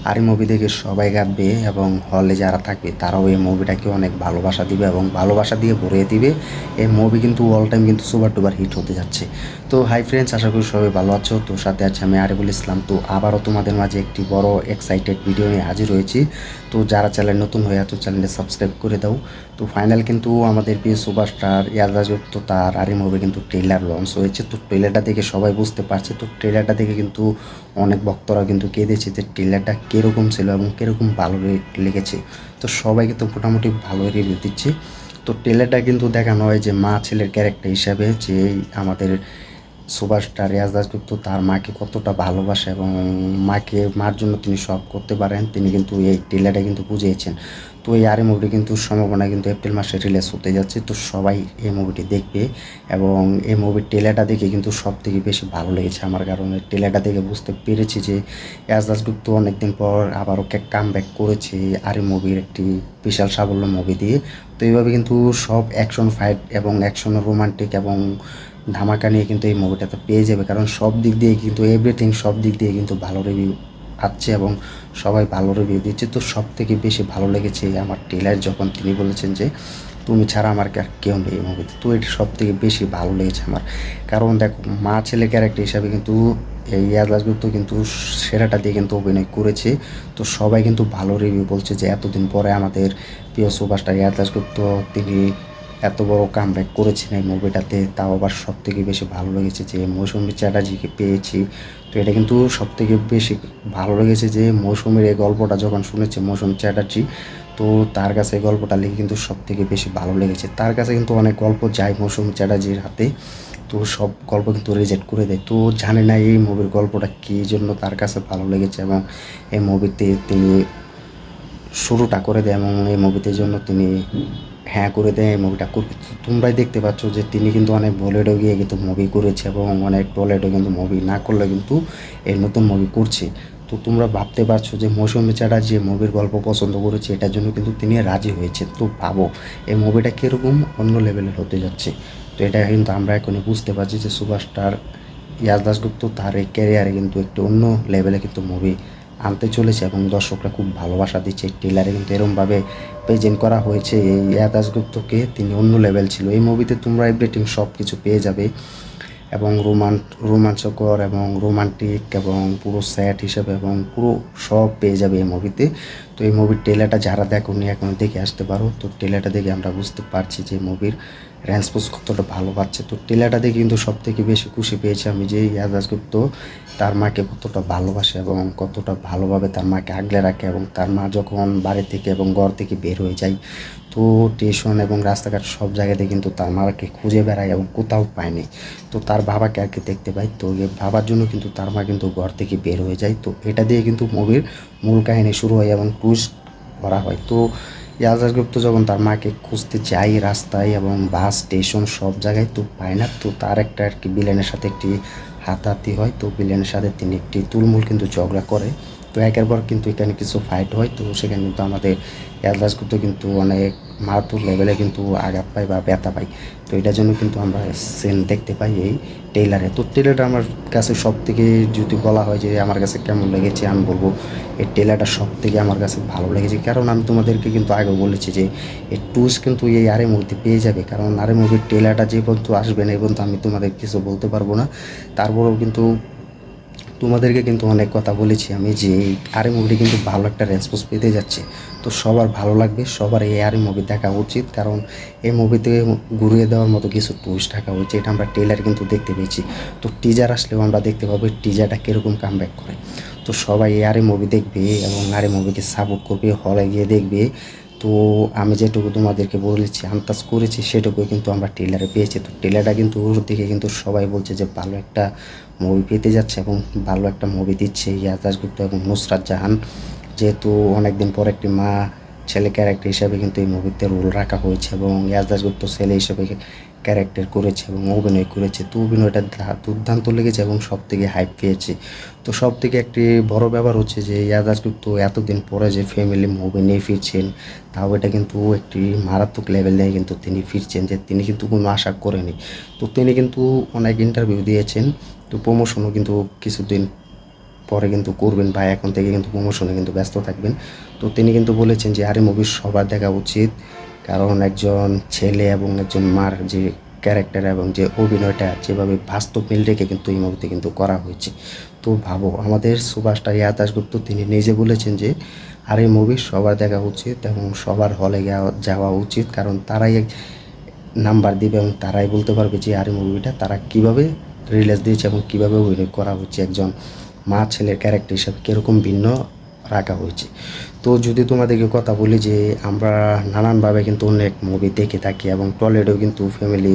আর এই মুভি দেখে সবাই কাঁদবে এবং হলে যারা থাকবে তারাও এই মুভিটাকে অনেক ভালোবাসা দিবে এবং ভালোবাসা দিয়ে ভরিয়ে দিবে। এই মুভি কিন্তু অল টাইম কিন্তু সুপার ডুপার হিট হতে যাচ্ছে। তো হাই ফ্রেন্ডস, আশা করি সবাই ভালো আছো। তো সাথে আছে আমি আরিফুল ইসলাম। তো আবারও তোমাদের মাঝে একটি বড় এক্সাইটেড ভিডিও নিয়ে হাজির হয়েছি। তো যারা চ্যানেল নতুন হয়ে আছো চ্যানেলটা সাবস্ক্রাইব করে দাও। তো ফাইনাল কিন্তু আমাদের প্রিয় সুপারস্টার ইয়াজাজ গুপ্ত তার আরি মুভি কিন্তু ট্রেলার লঞ্চ হয়েছে। তো ট্রেলারটা দেখে সবাই বুঝতে পারছে। তো ট্রেলারটা দেখে কিন্তু অনেক ভক্তরা কিন্তু কেঁদেছে যে ট্রেলারটা কীরকম ছিল এবং কীরকম ভালো লেগেছে। তো সবাই কিন্তু মোটামুটি ভালো রিভিউ দিচ্ছে। তো ট্রেলারটা কিন্তু দেখানো হয় যে মা ছেলের ক্যারেক্টার হিসাবে যে আমাদের সুপারস্টার রিয়াজ দাশগুপ্ত তার মাকে কতটা ভালোবাসে এবং মার জন্য তিনি সব করতে পারেন, তিনি কিন্তু এই ট্রেলারটা কিন্তু বুঝিয়েছেন। তো এই আর এই মুভিটি কিন্তু সম্ভাবনা কিন্তু এপ্রিল মাসে রিলিজ হতে যাচ্ছে। তো সবাই এই মুভিটি দেখবে এবং এই মুভির ট্রেলারটা দেখে কিন্তু সব থেকে বেশি ভালো লেগেছে আমার, কারণ এই ট্রেলারটা দেখে বুঝতে পেরেছি যে রিয়াজ দাশগুপ্ত অনেকদিন পর আবারও কাম ব্যাক করেছে আর এই মুভির একটি বিশাল সাফল্য মুভি দিয়ে। তো এইভাবে কিন্তু সব অ্যাকশন ফাইট এবং অ্যাকশন রোমান্টিক এবং ধামাকা নিয়ে কিন্তু এই মুভিটাতে পেয়ে যাবে, কারণ সব দিক দিয়ে কিন্তু এভরিথিং সব দিক দিয়ে কিন্তু ভালো রিভিউ আসছে এবং সবাই ভালো রিভিউ দিচ্ছে। তো সব থেকে বেশি ভালো লেগেছে আমার ট্রেলার যখন তিনি বলেছেন যে তুমি ছাড়া আমার আর কেউ নেই এই মুভিতে। তো এটা সব থেকে বেশি ভালো লেগেছে আমার, কারণ দেখো মা ছেলে ক্যারেক্টার হিসাবে কিন্তু এই ইয়াজ দাশগুপ্ত কিন্তু সেরাটা দিয়ে কিন্তু অভিনয় করেছে। তো সবাই কিন্তু ভালো রিভিউ বলছে যে এতদিন পরে আমাদের প্রিয় সুপারস্টার ইয়াজ দাশগুপ্ত তিনি এত বড় কামব্যাক করেছেন এই মুভিটাতে। তাও আবার সব থেকে বেশি ভালো লেগেছে যে মৌসুমী চ্যাটার্জিকে পেয়েছি। তো এটা কিন্তু সব থেকে বেশি ভালো লেগেছে যে মৌসুমীর এই গল্পটা যখন শুনেছে মৌসুমী চ্যাটার্জি, তো তার কাছে এই গল্পটা লিখে কিন্তু সব থেকে বেশি ভালো লেগেছে। তার কাছে কিন্তু অনেক গল্প যায় মৌসুমী চ্যাটার্জির হাতে, তো সব গল্প কিন্তু রিজেক্ট করে দেয়। তো জানে না এই মুভির গল্পটা কী জন্য তার কাছে ভালো লেগেছে এবং এই মুভিতে তিনি শুরুটা করে দেয় এবং এই মুভিতে জন্য তিনি হ্যাঁ করে দেয় এই মুভিটা করবে। তোমরাই দেখতে পাচ্ছ যে তিনি কিন্তু অনেক বলিউডে গিয়ে কিন্তু মুভি করেছে এবং অনেক টলিউডে কিন্তু মুভি না করলে কিন্তু এই নতুন মুভি করছে। তো তোমরা ভাবতে পারছো যে মৌসুমী চ্যাটার্জি যে মুভির গল্প পছন্দ করেছে এটার জন্য কিন্তু তিনি রাজি হয়েছে। তো ভাবো এই মুভিটা কীরকম অন্য লেভেলের হতে যাচ্ছে। তো এটা কিন্তু আমরা এখনই বুঝতে পারছি যে সুপারস্টার ইয়াশ দাশগুপ্ত তার এই ক্যারিয়ারে কিন্তু একটু অন্য লেভেলে কিন্তু মুভি আনতে চলেছে এবং দর্শকরা খুব ভালোবাসা দিচ্ছে। ট্রেলারে কিন্তু এরমভাবে প্রেজেন্ট করা হয়েছে এই ইয়াশ দাশগুপ্তকে, তিনি অন্য লেভেল ছিল। এই মুভিতে তোমরা এভরিথিং সব কিছু পেয়ে যাবে এবং রোমাঞ্চকর এবং রোমান্টিক এবং পুরো স্যাড হিসেবে এবং পুরো সব পেয়ে যাবে এই মুভিতে। তো এই মুভির ট্রেলারটা যারা দেখোনি এখন দেখে আসতে পারো। তো ট্রেলারটা দেখে আমরা বুঝতে পারছি যে মুভির রেসপন্স কতটা ভালো পাচ্ছে। তো ট্রেলারটা দেখে কিন্তু সব থেকে বেশি খুশি পেয়েছি আমি যে ইয়াশ দাশগুপ্ত তার মাকে কতটা ভালোবাসে এবং কতটা ভালোভাবে তার মাকে আগলে রাখে এবং তার মা যখন বাড়ি থেকে এবং ঘর থেকে বের হয়ে যায় তো স্টেশন এবং রাস্তাঘাট সব জায়গাতে কিন্তু তার মাকে খুঁজে বেড়ায় এবং কোথাও পায়নি। তো তার বাবাকে আর কি দেখতে পাই, তো এই ভাবার জন্য কিন্তু তার মা কিন্তু ঘর থেকে বের হয়ে যায়। তো এটা দিয়ে কিন্তু মুভির মূল কাহিনী শুরু হয় এবং টুইস্ট করা হয়। তো ইয়াশ দাশগুপ্ত যখন তার মাকে খুঁজতে যায় রাস্তায় এবং বাস স্টেশন সব জায়গায় তো পায় না, তো তার একটা আর কি ভিলেনের সাথে একটি হাতাহাতি হয়। তো ভিলেনের সাথে তিনি একটি তুলমুল কিন্তু ঝগড়া করে। তো একের পর কিন্তু এখানে কিছু ফাইট হয়। তো সেখানে কিন্তু আমাদের ইয়াশ দাশগুপ্ত কিন্তু অনেক মারাত্মক লেভেলে কিন্তু আঘাত পায় বা ব্যথা পায়। তো এটার জন্য কিন্তু আমরা সিন দেখতে পাই এই ট্রেলারে। তো ট্রেলারটা আমার কাছে সব থেকে যদি বলা হয় যে আমার কাছে কেমন লেগেছে আমি বলবো এই ট্রেলারটা সব থেকে আমার কাছে ভালো লেগেছে, কারণ আমি তোমাদেরকে কিন্তু আগেও বলেছি যে এই টুইস্ট কিন্তু এই আরে মুভিতে পেয়ে যাবে, কারণ আরে মুভির ট্রেলারটা যে পর্যন্ত আসবে না এই পর্যন্ত আমি তোমাদের কিছু বলতে পারবো না। তারপরেও কিন্তু তোমাদেরকে কিন্তু অনেক কথা বলেছি আমি যে এই আরে মুভিটি কিন্তু ভালো একটা রেসপন্স পেতে যাচ্ছে। তো সবার ভালো লাগবে, সবার এই আরে মুভি দেখা উচিত, কারণ এই মুভিতে ঘুরিয়ে দেওয়ার মতো কিছু টুইস্ট থাকা হয়েছে, এটা আমরা ট্রেলার কিন্তু দেখতে পেয়েছি। তো টিজার আসলেও আমরা দেখতে পাবো টিজারটা কীরকম কামব্যাক করে। তো সবাই এই আরে মুভি দেখবে এবং আরে মুভিকে সাপোর্ট করবে, হলে গিয়ে দেখবে। তো আমি যেটুকু তোমাদেরকে বলেছি আন্দাজ করেছি সেটুকুই কিন্তু আমরা ট্রেলারে পেয়েছি। তো ট্রেলারটা কিন্তু ওর দিকে কিন্তু সবাই বলছে যে ভালো একটা মুভি পেতে যাচ্ছে এবং ভালো একটা মুভি দিচ্ছে ইয়াশ দাশগুপ্ত এবং নুসরাত জাহান, যেহেতু অনেকদিন পর একটি মা ছেলে ক্যারেক্টার হিসাবে কিন্তু এই মুভিতে রোল রাখা হয়েছে এবং ইয়াশ দাশগুপ্ত ছেলে হিসেবে ক্যারেক্টার করেছে এবং অভিনয় করেছে। তো অভিনয়টা দুর্দান্ত লেগেছে এবং সব থেকে হাইপ পেয়েছে। তো সব থেকে একটি বড় ব্যাপার হচ্ছে যে ইয়াশ দাশগুপ্ত এতদিন পরে যে ফ্যামিলি মুভি নিয়ে ফিরছেন, তাও এটা কিন্তু একটি মারাত্মক লেভেল নিয়ে কিন্তু তিনি ফিরছেন, যে তিনি কিন্তু কোনো আশা করেনি। তো তিনি কিন্তু অনেক ইন্টারভিউ দিয়েছেন, তো প্রমোশনও কিন্তু কিছুদিন পরে কিন্তু করবেন বা এখন থেকে কিন্তু প্রমোশনে কিন্তু ব্যস্ত থাকবেন। তো তিনি কিন্তু বলেছেন যে আরে মুভি সবার দেখা উচিত, কারণ একজন ছেলে এবং একজন মার যে ক্যারেক্টার এবং যে অভিনয়টা যেভাবে বাস্তব মিল রেখে কিন্তু এই মুভিতে কিন্তু করা হয়েছে। তো ভাবো আমাদের সুপারস্টার ইয়া দাশগুপ্ত তিনি নিজে বলেছেন যে আর এই মুভি সবার দেখা উচিত এবং সবার হলে যাওয়া উচিত, কারণ তারাই নাম্বার দিবে এবং তারাই বলতে পারবে যে আর এই মুভিটা তারা কীভাবে রিলিজ দিয়েছে এবং কীভাবে অভিনয় করা হচ্ছে, একজন মা ছেলের ক্যারেক্টার হিসাবে কীরকম ভিন্ন রাখা হয়েছে। তো যদি তোমাদেরকে কথা বলি যে আমরা নানানভাবে কিন্তু অনেক মুভি দেখে থাকি এবং টলিউডেও কিন্তু ফ্যামিলি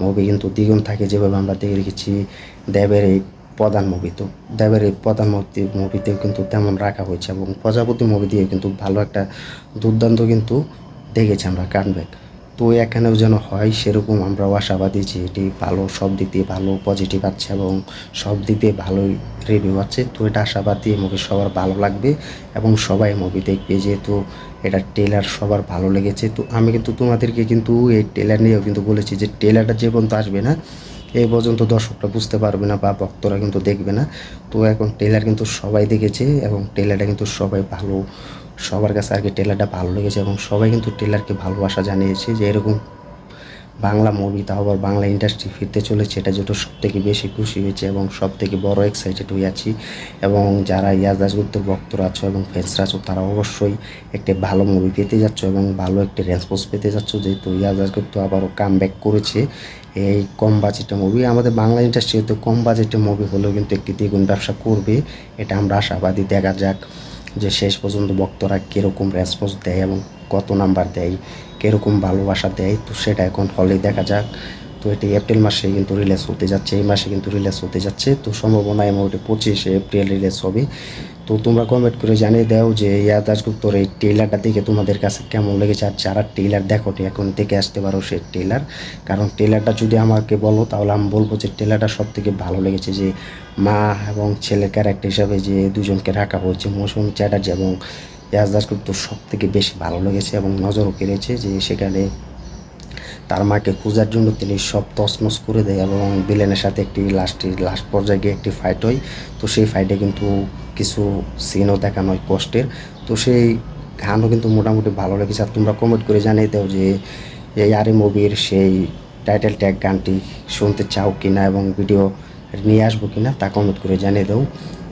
মুভি কিন্তু দ্বিগুণ থাকে, যেভাবে আমরা দেখে রেখেছি দেবের এই প্রধান মুভি। তো দেবের এই প্রধান মুভিতেও কিন্তু তেমন রাখা হয়েছে এবং প্রজাপতি মুভি দিয়ে কিন্তু ভালো একটা দুর্দান্ত কিন্তু দেখেছি আমরা কামব্যাক। তো এখানেও যেন হয় সেরকম আমরাও আশাবাদী যে এটি ভালো, সব দিক দিয়ে ভালো পজিটিভ আছে এবং সব দিক দিয়ে ভালোই রিভিউ আছে। তো এটা আশাবাদী এই মুভি সবার ভালো লাগবে এবং সবাই মুভি দেখবে, যেহেতু এটা ট্রেলার সবার ভালো লেগেছে। তো আমি কিন্তু তোমাদেরকে কিন্তু এই ট্রেলার নিয়েও কিন্তু বলেছি যে ট্রেলারটা যে পর্যন্ত আসবে না এই পর্যন্ত দর্শকরা বুঝতে পারবে না বা ভক্তরা কিন্তু দেখবে না। তো এখন ট্রেলার কিন্তু সবাই দেখেছে এবং ট্রেলারটা কিন্তু সবাই ভালো, সবার কাছে আর কি ট্রেলারটা ভালো লেগেছে এবং সবাই কিন্তু ট্রেলারকে ভালোবাসা জানিয়েছে যে এরকম বাংলা মুভি, তাও আবার বাংলা ইন্ডাস্ট্রি ফিরতে চলেছে, এটা যেটা সব থেকে বেশি খুশি হয়েছে এবং সব থেকে বড় এক্সাইটেড হয়ে আছি। এবং যারা ইয়াশ দাশগুপ্তর ভক্তরা আছো এবং ফ্যান্সরা আছো তারা অবশ্যই একটি ভালো মুভি পেতে যাচ্ছ এবং ভালো একটি রেসপন্স পেতে যাচ্ছ, যেহেতু ইয়াশ দাশগুপ্ত আবারও কাম ব্যাক করেছে এই কম বাজেটের মুভি। আমাদের বাংলা ইন্ডাস্ট্রিতে কম বাজেটের মুভি হলেও কিন্তু একটি দ্বিগুণ ব্যবসা করবে, এটা আমরা আশাবাদী। দেখা যাক যে শেষ পর্যন্ত ভক্তরা কীরকম রেসপন্স দেয় এবং কত নাম্বার দেয়, কীরকম ভালোবাসা দেয়, তো সেটা এখন হলে দেখা যাক। তো এটি এপ্রিল মাসে কিন্তু রিলিজ হতে যাচ্ছে, এই মাসে কিন্তু রিলিজ হতে যাচ্ছে। তো সম্ভাবনা মোটামুটি 25শে এপ্রিল রিলিজ হবে। তো তোমরা কমেন্ট করে জানিয়ে দাও যে ইয়াশ দাশগুপ্তর এই ট্রেলারটা দেখে তোমাদের কাছে কেমন লেগেছে, আর যারা ট্রেলার দেখোনি এখন দেখে আসতে পারো সেই ট্রেলার। কারণ ট্রেলারটা যদি আমাকে বলো তাহলে আমি বলবো যে ট্রেলারটা সব থেকে ভালো লেগেছে, যে মা এবং ছেলের ক্যারেক্টার হিসাবে যে দুজনকে রাখা হয়েছে মৌসুমী চ্যাটার্জি এবং ইয়াশ দাশগুপ্ত সব থেকে বেশি ভালো লেগেছে এবং নজরও কেড়েছে যে সেখানে তার মাকে খোঁজার জন্য তিনি সব তছনছ করে দেয় এবং ভিলেনের সাথে একটি লাস্ট পর্যায়ে গিয়ে একটি ফাইট হয়। তো সেই ফাইটে কিন্তু কিছু সিনও দেখানো হয় কষ্টের। তো সেই গানও কিন্তু মোটামুটি ভালো লেগেছে। আর তোমরা কমেন্ট করে জানিয়ে দাও যে এই আরে মুভির সেই টাইটেল ট্যাগ গানটি শুনতে চাও কি না এবং ভিডিও নিয়ে আসবো কি না তা কমেন্ট করে জানিয়ে দাও।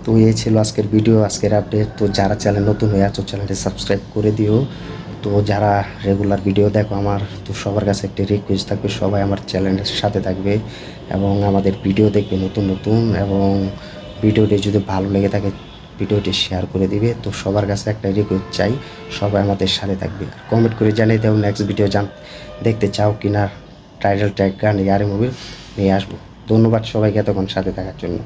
তো এই ছিল আজকের ভিডিও, আজকের আপডেট। তো যারা চ্যানেল নতুন হয়ে আছো চ্যানেলটি সাবস্ক্রাইব করে দিও। তো যারা রেগুলার ভিডিও দেখো আমার, তো সবার কাছে একটি রিকোয়েস্ট থাকবে সবাই আমার চ্যানেলের সাথে থাকবে এবং আমাদের ভিডিও দেখবে নতুন নতুন, এবং ভিডিওটি যদি ভালো লেগে থাকে ভিডিওটি শেয়ার করে দিবে। তো সবার কাছে একটা রিকোয়েস্ট চাই, সবাই আমাদের সাথে থাকবে। কমেন্ট করে জানিয়ে দাও নেক্সট ভিডিও দেখতে চাও কিনা টাইটেল ট্যাগ গান ইয়ারে মুভির নিয়ে আসবো। ধন্যবাদ সবাইকে এতক্ষণ সাথে থাকার জন্য।